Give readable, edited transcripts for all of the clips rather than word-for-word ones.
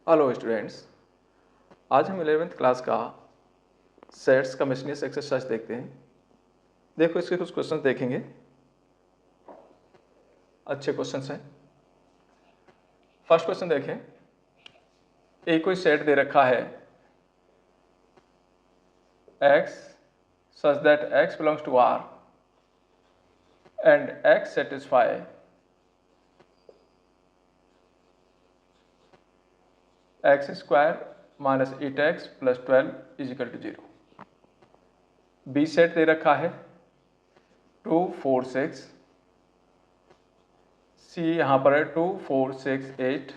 Hello students, आज हम 11th class का सेट्स का मिसलेनियस एक्सरसाइज देखते हैं। देखो, इसके कुछ क्वेश्चन देखेंगे, अच्छे क्वेश्चंस हैं। फर्स्ट क्वेश्चन देखें। एक कोई सेट दे रखा है x such that x belongs to R and x satisfy x square minus 8x plus 12 is equal to 0। B set दे रखा है 2 4 6, C यहाँ पर है 2 4 6 8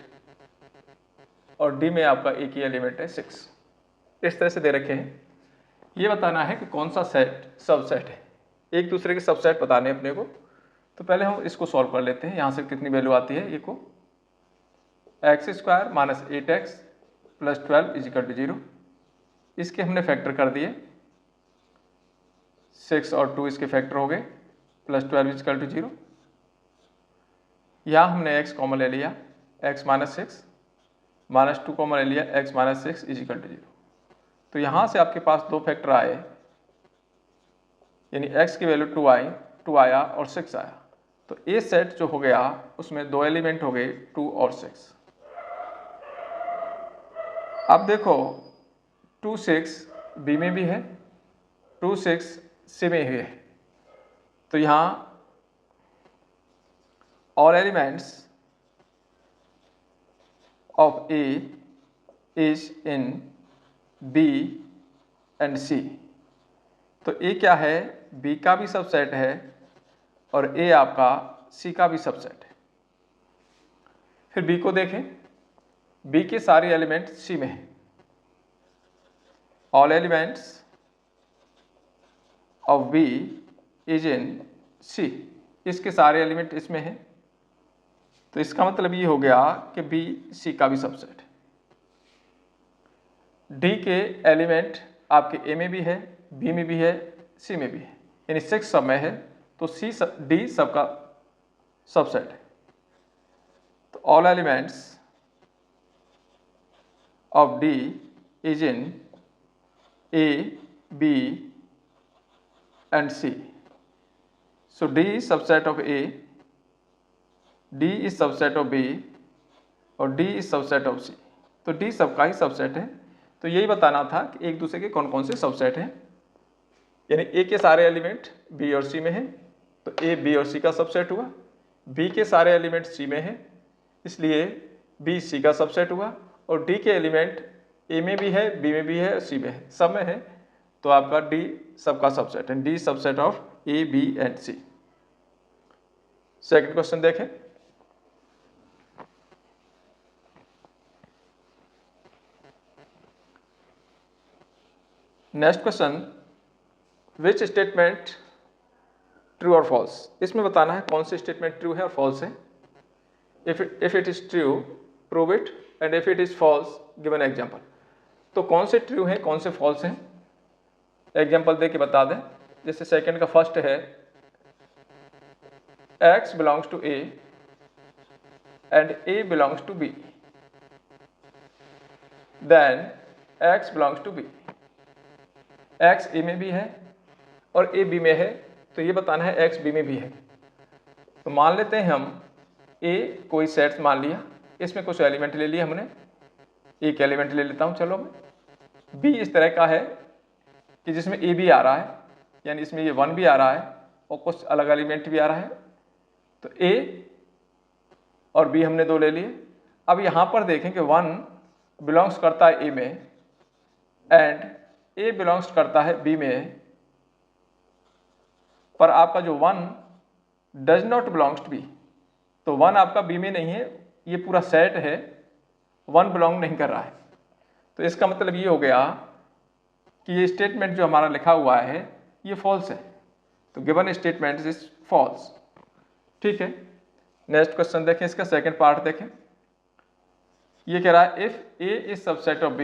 और D में आपका एक ही एलिमेंट है 6। इस तरह से दे रखे हैं। ये बताना है कि कौन सा सेट सबसेट है। एक दूसरे के सबसेट बताने अपने को। तो पहले हम इसको सॉल्व कर लेते हैं। यहाँ से कितनी वैल्यू आती है, ये को x square minus 8x plus 12 is equal to 0। इसके हमने फैक्टर कर दिए, 6 और 2 इसके फैक्टर हो गए, प्लस 12 इज इक्वल टू 0। यहाँ हमने x कॉमन ले लिया, x माइनस 6 माइनस 2 कॉमन ले लिया, x minus 6 is equal to 0। तो यहाँ से आपके पास दो फैक्टर आए, यानी x की वैल्यू 2 आया और 6 आया। तो ए सेट जो हो गया उसमें दो एलिमेंट हो गए 2 और 6। अब देखो 2 6 बी में भी है, 2 6 सी में भी है। तो यहाँ all elements of A is in B and C। तो A क्या है, B का भी सबसेट है और A आपका C का भी सबसेट है। फिर B को देखें, B के सारे एलिमेंट C में हैं। All elements of B is in C, इसके सारे एलिमेंट इसमें हैं। तो इसका मतलब ये हो गया कि B C का भी सबसेट है। D के एलिमेंट आपके A में भी है, B में भी है, C में भी है, यानी 6 सब में है। तो D सबका सबसेट है। तो all elements of D is in A, B and C। So D is subset of A, D is subset of B और D is subset of C। तो D सबका ही सबसेट है। तो यही बताना था कि एक दूसरे के कौन कौन से सबसेट हैं। यानी A के सारे एलिमेंट B और C में हैं, तो A B और C का सबसेट हुआ। B के सारे एलिमेंट C में हैं, इसलिए B C का सबसेट हुआ। और D के एलिमेंट A में भी है, B में भी है और C में है, सब में है। तो आपका D सबका सबसेट है, D subset of A, B and C। Second question देखें। Next question, which statement true और फॉल्स। इसमें बताना है कौन सी स्टेटमेंट ट्रू है और फॉल्स है। If it is true prove it and if it is false give an example. तो कौन से ट्रू हैं कौन से फॉल्स हैं, एग्जाम्पल दे के बता दें। जैसे सेकंड का फर्स्ट है x belongs to A and A belongs to B, then x belongs to B। x A में भी है और A B में है, तो ये बताना है x B में भी है। तो मान लेते हैं हम A कोई सेट मान लिया, इसमें कुछ एलिमेंट ले लिया हमने, एक एलिमेंट ले लेता हूँ चलो मैं। B इस तरह का है कि जिसमें A भी आ रहा है, यानी इसमें ये 1 भी आ रहा है और कुछ अलग एलिमेंट भी आ रहा है। तो A और B हमने दो ले लिए। अब यहाँ पर देखें कि 1 बिलोंग्स करता है A में एंड A बिलोंग्स करता है B में, पर आपका जो 1 does not belongs to B। तो 1 आपका B में नहीं है, ये पूरा सेट है, 1 बिलोंग नहीं कर रहा है। तो इसका मतलब ये हो गया कि ये स्टेटमेंट जो हमारा लिखा हुआ है ये फॉल्स है। तो गिवन स्टेटमेंट इज फॉल्स। ठीक है, नेक्स्ट क्वेश्चन देखें, इसका सेकंड पार्ट देखें। ये कह रहा है if A is subset of B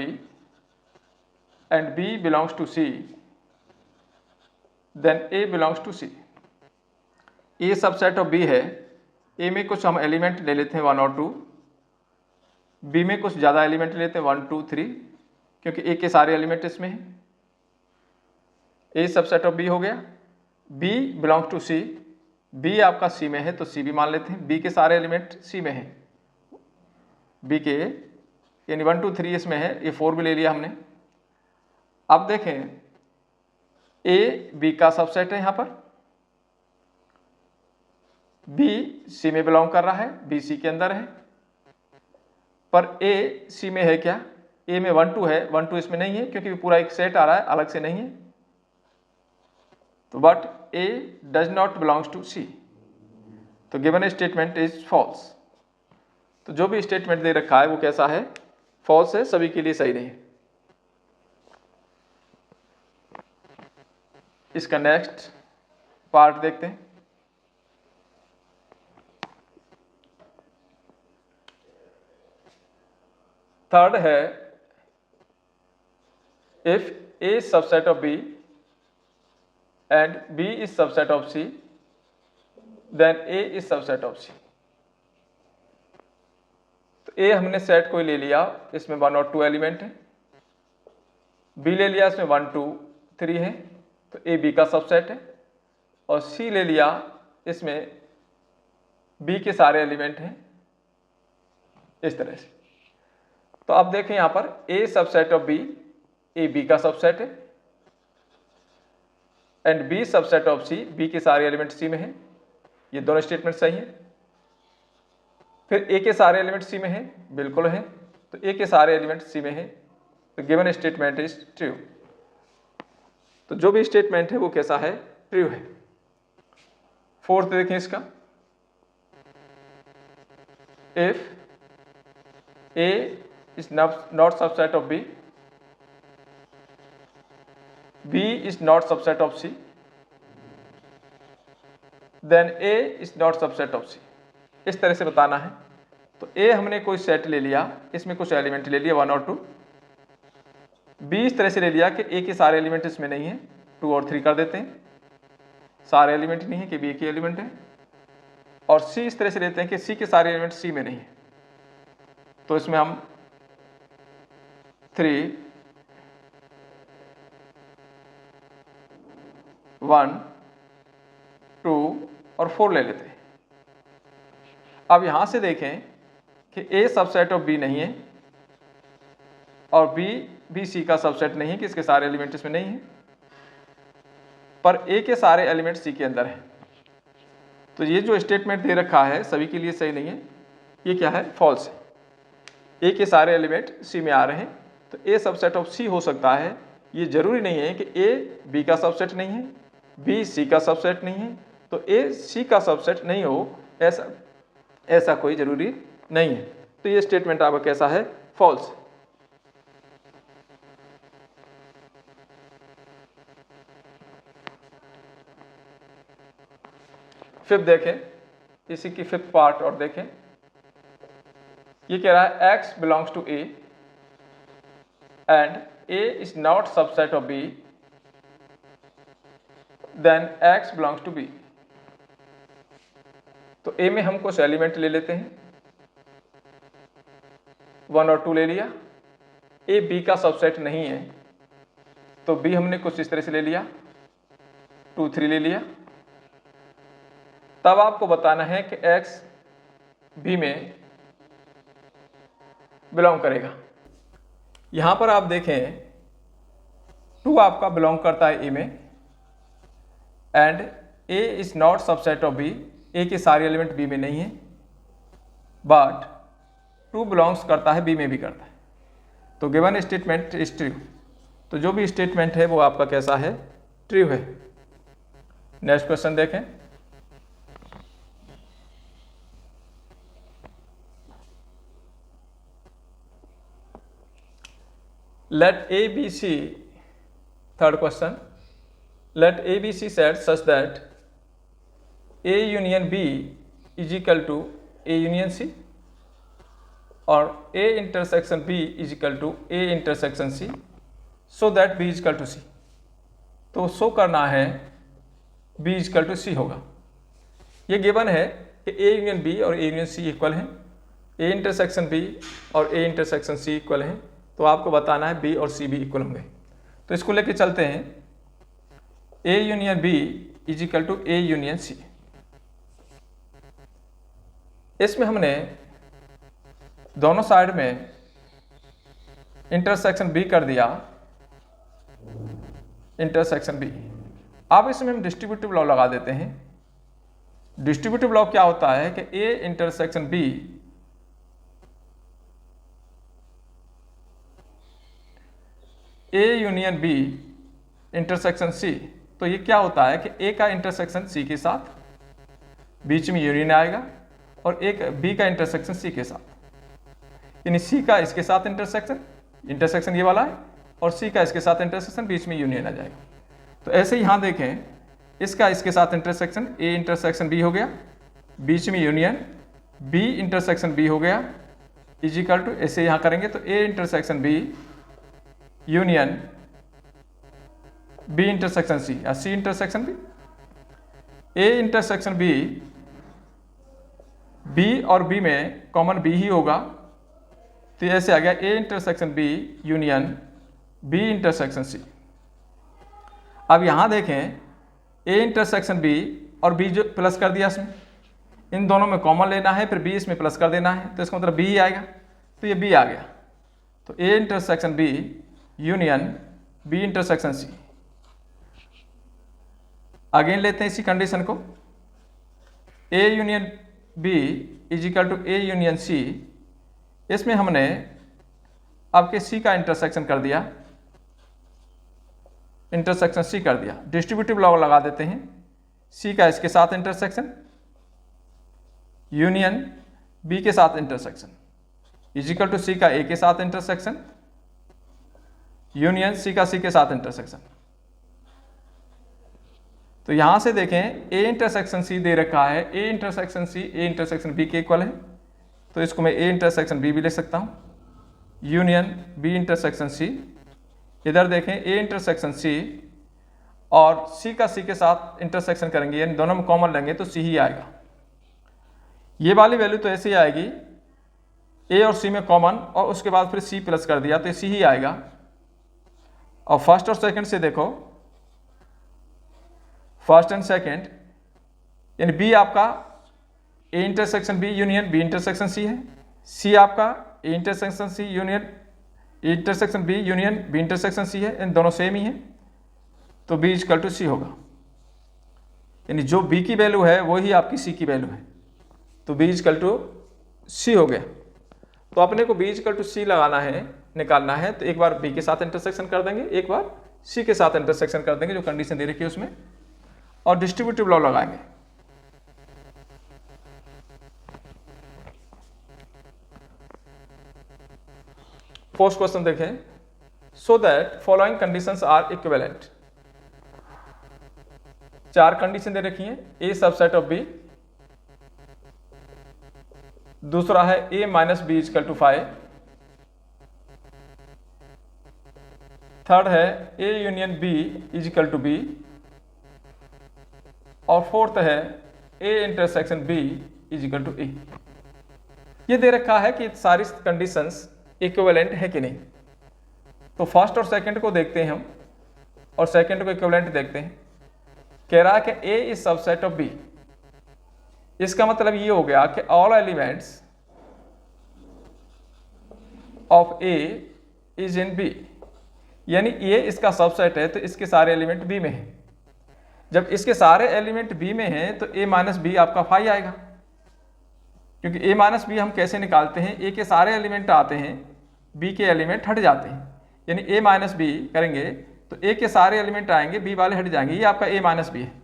and B belongs to C then A belongs to C। A subset of B है, A में कुछ हम एलिमेंट ले लेते हैं 1 और 2, बी में कुछ ज़्यादा एलिमेंट लेते हैं 1 2 3, क्योंकि ए के सारे एलिमेंट इसमें हैं। ए सबसेट ऑफ बी हो गया। B belongs to C, B आपका सी में है तो सी भी मान लेते हैं, बी के सारे एलिमेंट सी में हैं, बी के यानी 1 2 3 इसमें है, ये 4 भी ले लिया हमने। अब देखें ए बी का सबसेट है, यहाँ पर बी सी में बिलोंग कर रहा है, बी सी के अंदर है, पर ए सी में है क्या? ए में 1 2 है, 1 2 इसमें नहीं है क्योंकि पूरा एक सेट आ रहा है, अलग से नहीं है। तो but A does not belongs to C, तो गिवन स्टेटमेंट इज फॉल्स। तो जो भी स्टेटमेंट दे रखा है वो कैसा है? फॉल्स है, सभी के लिए सही नहीं है। इसका नेक्स्ट पार्ट देखते हैं। थर्ड है if A subset of B and B is subset of C then A is subset of C. तो ए हमने सेट कोई ले लिया, इसमें 1 और 2 एलिमेंट है, बी ले लिया इसमें 1 2 3 है, तो ए बी का सबसेट है, और सी ले लिया इसमें बी के सारे एलिमेंट हैं, इस तरह से। तो अब देखें यहां पर A subset of B, A B का सबसेट है, and B subset of C, B के सारे एलिमेंट सी में हैं, ये दोनों स्टेटमेंट सही है। फिर ए के सारे एलिमेंट सी में हैं, बिल्कुल है, तो ए के सारे एलिमेंट सी में हैं, तो गिवन स्टेटमेंट इज ट्रू। तो जो भी स्टेटमेंट है वो कैसा है? ट्रू है। फोर्थ देखें इसका, if A is not subset of B, B is not subset of C, then A is not subset of C. इस तरह से बताना है। तो ए हमने कोई सेट ले लिया, इसमें कुछ एलिमेंट ले लिया 1 और 2, बी इस तरह से ले लिया कि ए के सारे एलिमेंट इसमें नहीं है, 2 और 3 कर देते हैं, सारे एलिमेंट नहीं है कि बी के एलिमेंट है, और सी इस तरह से लेते हैं कि सी के सारे एलिमेंट सी में नहीं है, तो इसमें हम 3 1 2 और 4 ले लेते हैं। अब यहां से देखें कि ए सबसेट ऑफ बी नहीं है और बी भी सी का सबसेट नहीं है कि इसके सारे एलिमेंट इसमें नहीं है, पर ए के सारे एलिमेंट सी के अंदर है। तो ये जो स्टेटमेंट दे रखा है सभी के लिए सही नहीं है, ये क्या है? फॉल्स है। ए के सारे एलिमेंट सी में आ रहे हैं, तो ए सबसेट ऑफ सी हो सकता है, ये जरूरी नहीं है कि ए बी का सबसेट नहीं है, बी सी का सबसेट नहीं है, तो ए सी का सबसेट नहीं हो, ऐसा कोई जरूरी नहीं है। तो ये स्टेटमेंट आपका कैसा है? फॉल्स। फिफ्थ देखें, इसी की फिफ्थ पार्ट और देखें। ये कह रहा है x belongs to A and a is not subset of b, then x belongs to b। तो a में हम कुछ एलिमेंट ले लेते हैं, 1 और 2 ले लिया, a b का सबसेट नहीं है, तो b हमने कुछ इस तरह से ले लिया, 2 3 ले लिया। तब आपको बताना है कि x b में बिलोंग करेगा। यहां पर आप देखें 2 आपका बिलोंग करता है a में, and a is not subset of b, a के सारे एलिमेंट b में नहीं है, बट 2 बिलोंग्स करता है b में भी करता है, तो गिवन स्टेटमेंट इज ट्रू। तो जो भी स्टेटमेंट है वो आपका कैसा है? ट्रू है। नेक्स्ट क्वेश्चन देखें। Let A be C, third question, let A be C set such that A union B is equal to A union C or A intersection B is equal to A intersection C so that B is equal to C। तो show करना है B is equal to C होगा। ये given है कि A union B और A union C equal है, A intersection B और ए इंटरसेक्शन सी इक्वल हैं, तो आपको बताना है बी और सी भी इक्वल होंगे। तो इसको लेके चलते हैं, A union B is equal to A union C. इसमें हमने दोनों साइड में इंटरसेक्शन बी कर दिया, इंटरसेक्शन बी। अब इसमें हम डिस्ट्रीब्यूटिव लॉ लगा देते हैं। डिस्ट्रीब्यूटिव लॉ क्या होता है कि A intersection B A union B intersection C. तो ये क्या होता है कि ए का इंटरसेक्शन सी के साथ, बीच में यूनियन आएगा, और एक बी का इंटरसेक्शन सी के साथ, यानी सी का इसके साथ इंटरसेक्शन ये वाला है, और सी का इसके साथ इंटरसेक्शन, बीच में यूनियन आ जाएगा। तो ऐसे यहाँ देखें, इसका इसके साथ इंटरसेक्शन ए इंटरसेक्शन बी हो गया, बीच में यूनियन बी इंटरसेक्शन बी हो गया, इज इक्वल टू, ऐसे यहाँ करेंगे तो A intersection B union B intersection C या C intersection B. A intersection B, B और बी में कॉमन बी ही होगा, तो ऐसे आ गया A intersection B union B intersection C. अब यहां देखें, ए इंटरसेक्शन बी और बी जो प्लस कर दिया इसमें, इन दोनों में कॉमन लेना है, फिर बी इसमें प्लस कर देना है, तो इसका मतलब बी ही आएगा, तो ये बी आ गया। तो A intersection B union B intersection C. Again लेते हैं इसी कंडीशन को, A union B is equal to A union C. इसमें हमने आपके सी का इंटरसेक्शन कर दिया, इंटरसेक्शन सी कर दिया। डिस्ट्रीब्यूटिव लॉ लगा देते हैं, सी का इसके साथ इंटरसेक्शन यूनियन बी के साथ इंटरसेक्शन इज इक्वल टू सी का ए के साथ इंटरसेक्शन यूनियन सी का सी के साथ इंटरसेक्शन। तो यहां से देखें, ए इंटरसेक्शन सी दे रखा है, A intersection C A intersection B के इक्वल है, तो इसको मैं ए इंटरसेक्शन बी भी लिख सकता हूं, यूनियन बी इंटरसेक्शन सी। इधर देखें, ए इंटरसेक्शन सी और सी का सी के साथ इंटरसेक्शन करेंगे, यानी दोनों में कॉमन लेंगे तो सी ही आएगा। ये वाली वैल्यू तो ऐसे ही आएगी, ए और सी में कॉमन, और उसके बाद फिर सी प्लस कर दिया तो सी ही आएगा। और फर्स्ट और सेकंड से देखो, फर्स्ट एंड सेकंड, यानी बी आपका A intersection B union B intersection C है, सी आपका A intersection C union A intersection B union B intersection C है, इन दोनों सेम ही है, तो बी इक्वल टू सी होगा। यानी जो बी की वैल्यू है वही आपकी सी की वैल्यू है, तो बी इक्वल टू सी हो गया। तो अपने को बी इक्वल टू सी लगाना है, निकालना है, तो एक बार बी के साथ इंटरसेक्शन कर देंगे, एक बार सी के साथ इंटरसेक्शन कर देंगे जो कंडीशन दे रखी है उसमें, और डिस्ट्रीब्यूटिव लॉ लगाएंगे। फर्स्ट क्वेश्चन देखें, so that following conditions are equivalent. चार कंडीशन दे रखी हैं, ए सबसेट ऑफ बी, दूसरा है A minus B equal to 5, third है A union B is equal to B, और फोर्थ है A intersection B is equal to A. ये दे रखा है कि सारी कंडीशंस इक्विवेलेंट है कि नहीं। तो फर्स्ट और सेकंड को देखते हैं हम, और सेकंड को इक्विवेलेंट देखते हैं। कह रहा है कि A is subset of B, इसका मतलब ये हो गया कि all elements of A is in B, यानी ए इसका सबसेट है तो इसके सारे एलिमेंट बी में है। जब इसके सारे एलिमेंट बी में हैं तो ए माइनस बी आपका 5 आएगा, क्योंकि ए माइनस बी हम कैसे निकालते हैं, ए के सारे एलिमेंट आते हैं, बी के एलिमेंट हट जाते हैं, यानी ए माइनस बी करेंगे तो ए के सारे एलिमेंट आएंगे, बी वाले हट जाएंगे, ये आपका ए माइनस बी है।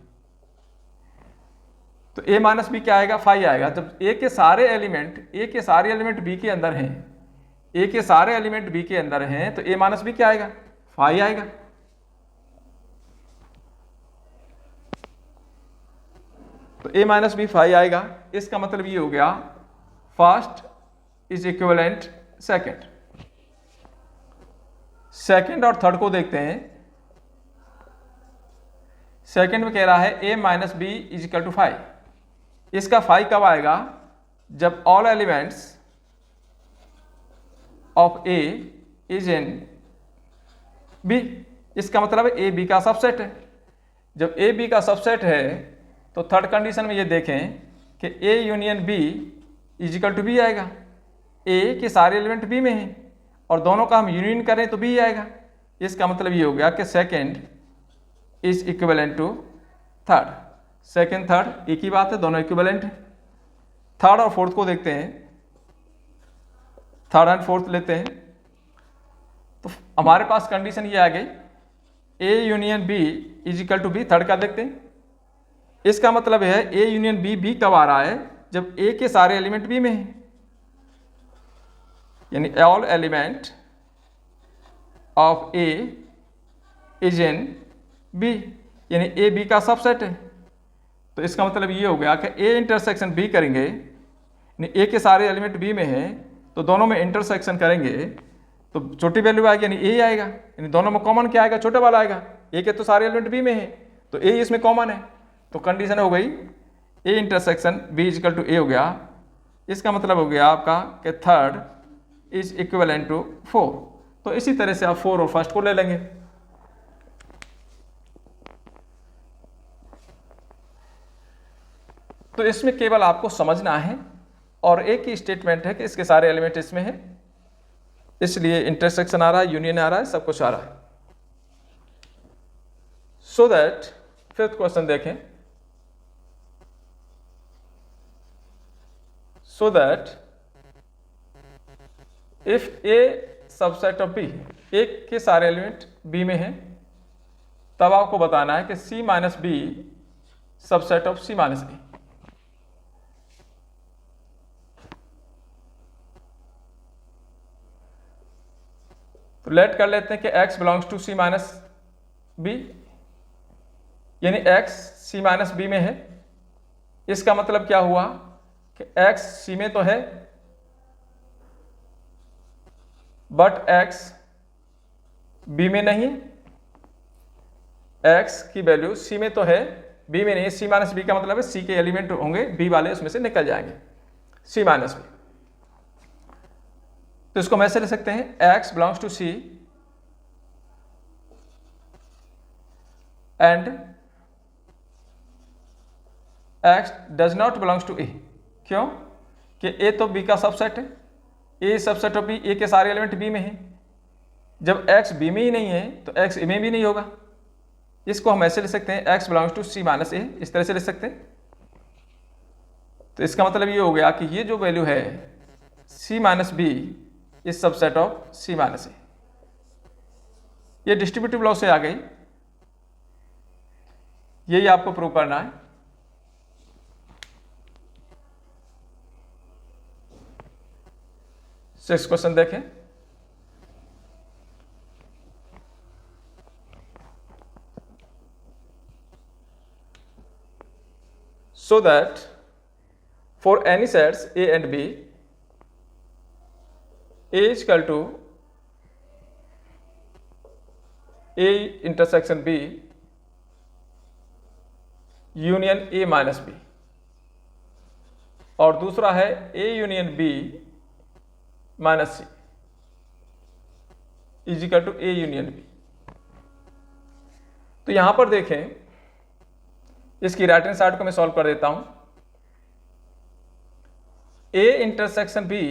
तो ए माइनस बी क्या आएगा, 5 आएगा। जब ए के सारे एलिमेंट बी के अंदर हैं, ए के सारे एलिमेंट बी के अंदर हैं, तो ए माइनस बी क्या आएगा, 5 आएगा। तो ए माइनस बी 5 आएगा। इसका मतलब ये हो गया first is equivalent second. Second और थर्ड को देखते हैं। सेकंड में कह रहा है A minus B is equal to 5। इसका 5 कब आएगा, जब all elements of A is in B. इसका मतलब है ए बी का सबसेट है। जब ए बी का सबसेट है तो थर्ड कंडीशन में ये देखें कि A union B is equal to B आएगा। ए के सारे एलिमेंट बी में हैं और दोनों का हम यूनियन करें तो बी आएगा। इसका मतलब ये हो गया कि second is equivalent to third. Second third एक ही बात है, दोनों इक्विवेलेंट है। थर्ड और फोर्थ को देखते हैं, थर्ड एंड फोर्थ लेते हैं तो हमारे पास कंडीशन ये आ गई A union B is equal to B. Third का देखते हैं। इसका मतलब है ए यूनियन बी कब आ रहा है? जब ए के सारे एलिमेंट बी में हैं, यानी all element of A is in B, यानी ए बी का सबसेट है। तो इसका मतलब ये हो गया कि ए इंटरसेक्शन बी करेंगे, यानी ए के सारे एलिमेंट बी में हैं तो दोनों में इंटरसेक्शन करेंगे तो छोटी वैल्यू आएगी, यानी ए आएगा। यानी दोनों में कॉमन क्या आएगा? छोटे वाला आएगा। ए के तो सारे एलिमेंट बी में हैं तो ए इसमें कॉमन है। तो कंडीशन हो गई A intersection B is equal to A हो गया। इसका मतलब हो गया आपका कि थर्ड इज इक्विवेलेंट टू 4। तो इसी तरह से आप 4 और फर्स्ट को ले लेंगे। तो इसमें केवल आपको समझना है और एक ही स्टेटमेंट है कि इसके सारे एलिमेंट इसमें हैं, इसलिए इंटरसेक्शन आ रहा है, यूनियन आ रहा है, सब कुछ आ रहा है। सो दैट फिफ्थ क्वेश्चन देखें। So that if A subset of B, A के सारे एलिमेंट बी में हैं, तब आपको बताना है कि C minus B subset of C minus B. तो लेट कर लेते हैं कि x belongs to C minus B, यानी x सी माइनस बी में है। इसका मतलब क्या हुआ कि x सी में तो है बट x बी में नहीं है। x की वैल्यू सी में तो है, बी में नहीं है। सी माइनस बी का मतलब है सी के एलिमेंट होंगे, बी वाले उसमें से निकल जाएंगे, सी माइनस बी। तो इसको हम ऐसे ले सकते हैं x belongs to C and x does not belongs to A. क्यों? कि a तो b का सबसेट है, a subset of b, a के सारे एलिमेंट b में हैं। जब x b में ही नहीं है तो x a में भी नहीं होगा। इसको हम ऐसे ले सकते हैं x belongs to C minus A, इस तरह से ले सकते हैं। तो इसका मतलब ये हो गया कि ये जो वैल्यू है c माइनस बी इस सबसेट ऑफ सी माइनस ए, ये डिस्ट्रीब्यूटिव लॉ से आ गई। यही आपको प्रूव करना है। सिक्स क्वेश्चन देखें। So that for any sets A and B, A is equal to A intersection B union A minus B, और दूसरा है A union B minus C is equal to A union B। तो यहां पर देखें, इसकी right hand side को मैं सॉल्व कर देता हूं। A intersection B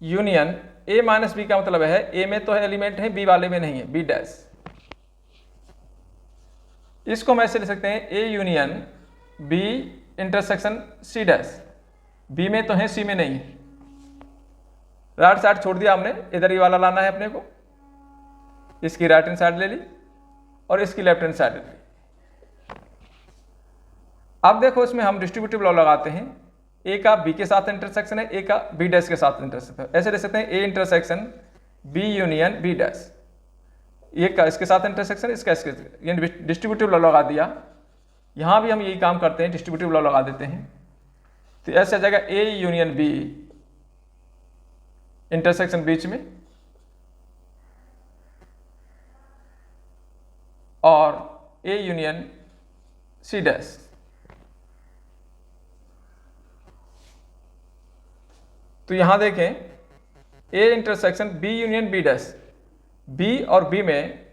union A minus B का मतलब है A में तो है एलिमेंट है, B वाले में नहीं है, B डैश। इसको हम ऐसे ले सकते हैं A union B intersection C dash, B में तो है, C में नहीं है। राइट साइड छोड़ दिया हमने, इधर ही वाला लाना है अपने को। इसकी राइट हैंड साइड ले ली और इसकी लेफ्ट हैंड साइड ले ली। अब देखो इसमें हम डिस्ट्रीब्यूटिव लॉ लगाते हैं। ए का बी के साथ इंटरसेक्शन है, ए का बी डैश के साथ इंटरसेक्शन है। ऐसे ले सकते हैं A intersection B union B dash, A का इसके साथ इंटरसेक्शन, इसका इसके, यानी डिस्ट्रीब्यूटिव लॉ लगा दिया। यहां भी हम यही काम करते हैं, डिस्ट्रीब्यूटिव लॉ लगा देते हैं। तो ऐसे आ जाएगा ए यूनियन बी इंटरसेक्शन बीच में और ए यूनियन सी डैश। तो यहां देखें A intersection B union B dash, B और बी में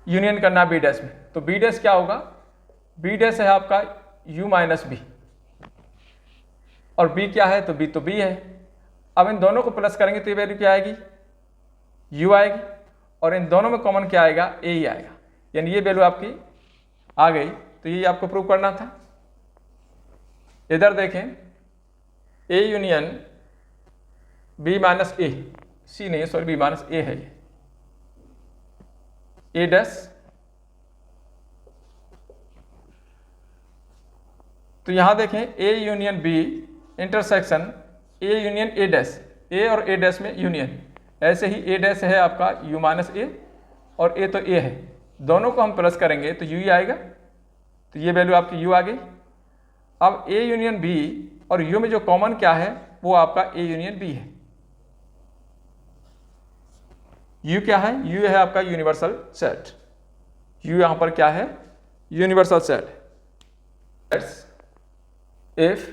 यूनियन करना बी डैश में, तो बी डैश क्या होगा, बी डैश है आपका u माइनस बी, और b क्या है, तो b है। अब इन दोनों को प्लस करेंगे तो ये वैल्यू क्या आएगी, u आएगी, और इन दोनों में कॉमन क्या आएगा, a ही आएगा, यानी ये वैल्यू आपकी आ गई। तो ये आपको प्रूव करना था। इधर देखें a यूनियन b माइनस ए, सी नहीं सॉरी b माइनस ए है, ये a डैश, तो यहां देखें a union b intersection a union a dash, a और a डैश में यूनियन, ऐसे ही a डैश है आपका u माइनस ए और a तो a है, दोनों को हम प्लस करेंगे तो u ही आएगा, तो ये वैल्यू आपकी u आ गई। अब a यूनियन b और u में जो कॉमन क्या है वो आपका a यूनियन b है। u क्या है, u है आपका यूनिवर्सल सेट, u यहां पर क्या है, universal set. If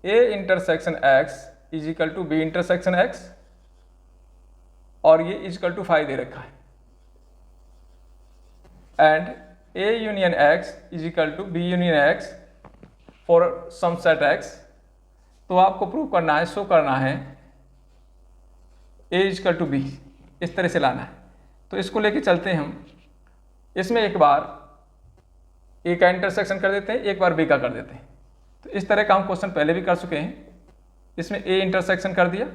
a intersection x is equal to b intersection x, और ये इज इक्वल टू 5 दे रखा है, and a union x is equal to b union x for some set x, तो आपको प्रूव करना है, शो करना है a is equal to b, इस तरह से लाना है। तो इसको लेके चलते हैं हम, इसमें एक बार a का इंटरसेक्शन कर देते हैं, एक बार b का कर देते हैं। तो इस तरह का हम क्वेश्चन पहले भी कर चुके हैं, इसमें a इंटरसेक्शन कर दिया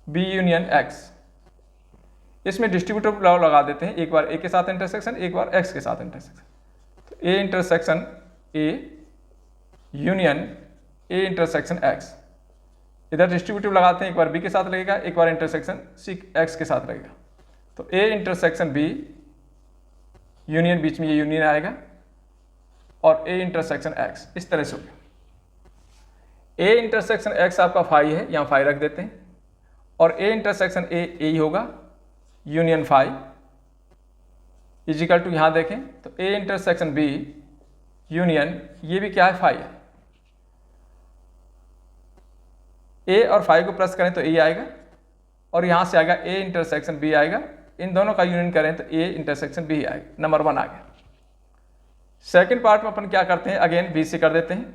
b यूनियन x, इसमें डिस्ट्रीब्यूटिव लॉ लगा देते हैं, एक बार a के साथ इंटरसेक्शन, एक बार x के साथ इंटरसेक्शन। तो a intersection a union a intersection x, इधर डिस्ट्रीब्यूटिव लगाते हैं, एक बार b के साथ लगेगा, एक बार इंटरसेक्शन c x के साथ लगेगा। तो a इंटरसेक्शन b यूनियन, बीच में ये यूनियन आएगा, और a इंटरसेक्शन x, इस तरह से हो गया। a इंटरसेक्शन x आपका फाई है, यहाँ फाई रख देते हैं, और a इंटरसेक्शन a ही होगा यूनियन फाई इजिकल टू, यहाँ देखें तो a इंटरसेक्शन b यूनियन, ये भी क्या है, फाई है। a और फाई को प्लस करें तो a आएगा, और यहाँ से आएगा a इंटरसेक्शन b आएगा, इन दोनों का यूनियन करें तो a इंटरसेक्शन b आएगा, नंबर 1 आ गया। सेकेंड पार्ट में अपन क्या करते हैं, अगेन b से कर देते हैं,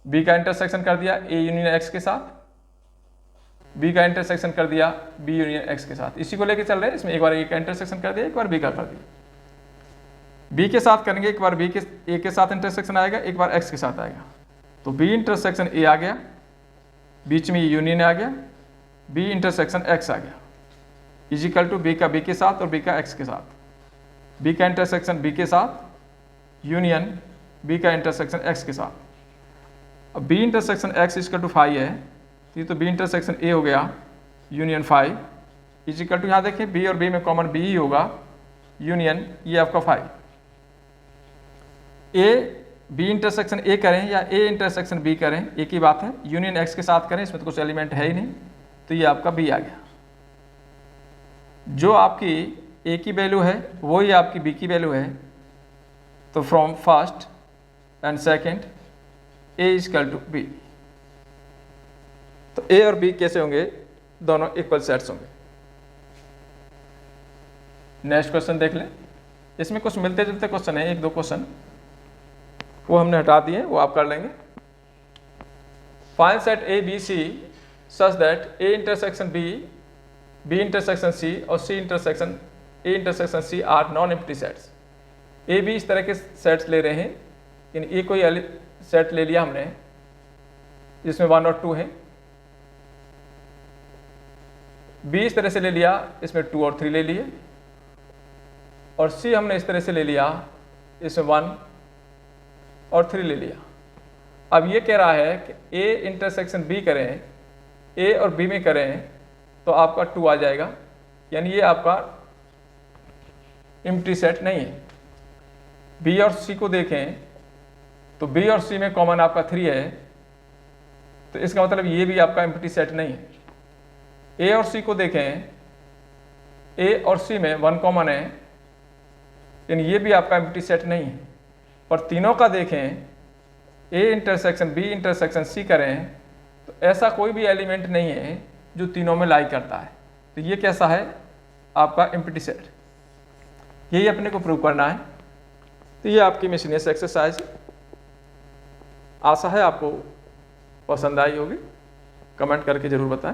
b का इंटरसेक्शन कर दिया a यूनियन x के साथ, b का इंटरसेक्शन कर दिया b यूनियन x के साथ, इसी को लेके चल रहे हैं। इसमें एक बार a का इंटरसेक्शन कर दिया, एक बार b का कर दिया, b के साथ करेंगे, एक बार b के a के साथ इंटरसेक्शन आएगा, एक बार x के साथ आएगा, तो b इंटरसेक्शन a आ गया, बीच में यूनियन आ गया, b इंटरसेक्शन x आ गया, इजिकल टू b का b के साथ और b का x के साथ, b का इंटरसेक्शन b के साथ यूनियन b का इंटरसेक्शन x के साथ। अब b इंटरसेक्शन x इजिकल टू 5 है, तो ये तो b इंटरसेक्शन a हो गया यूनियन 5, इजिकल टू, यहाँ देखें b और b में कॉमन b ही होगा, यूनियन ये आपका 5। a b इंटरसेक्शन a करें या a इंटरसेक्शन b करें, एक ही बात है, यूनियन x के साथ करें, इसमें तो कुछ एलिमेंट है ही नहीं, तो ये आपका b आ गया। जो आपकी a की वैल्यू है वही आपकी b की वैल्यू है, तो from first and second a is equal to b, तो a और b कैसे होंगे, दोनों इक्वल सेट्स होंगे। नेक्स्ट क्वेश्चन देख लें, इसमें कुछ मिलते जुलते क्वेश्चन है, एक दो क्वेश्चन वो हमने हटा दिए, वो आप कर लेंगे। Find set a b c such that a intersection b, b intersection c और c intersection a intersection c are non empty sets. a b इस तरह के सेट्स ले रहे हैं, इन ए कोई सेट ले लिया हमने जिसमें 1 और 2 है, b इस तरह से ले लिया, इसमें 2 और 3 ले लिए, और c हमने इस तरह से ले लिया, इसमें 1 और 3 ले लिया। अब ये कह रहा है कि a इंटरसेक्शन b करें, a और b में करें तो आपका 2 आ जाएगा, यानी ये आपका एम्प्टी सेट नहीं है। b और c को देखें तो b और c में कॉमन आपका 3 है, तो इसका मतलब ये भी आपका एम्प्टी सेट नहीं है। a और c को देखें, a और c में 1 कॉमन है, यानी ये भी आपका एम्प्टी सेट नहीं है। और तीनों का देखें A intersection B intersection C करें तो ऐसा कोई भी एलिमेंट नहीं है जो तीनों में लाई करता है। तो ये कैसा है आपका एम्प्टी सेट, यही अपने को प्रूव करना है। तो ये आपकी मिसलेनियस एक्सरसाइज, आशा है आपको पसंद आई होगी। कमेंट करके ज़रूर बताएं।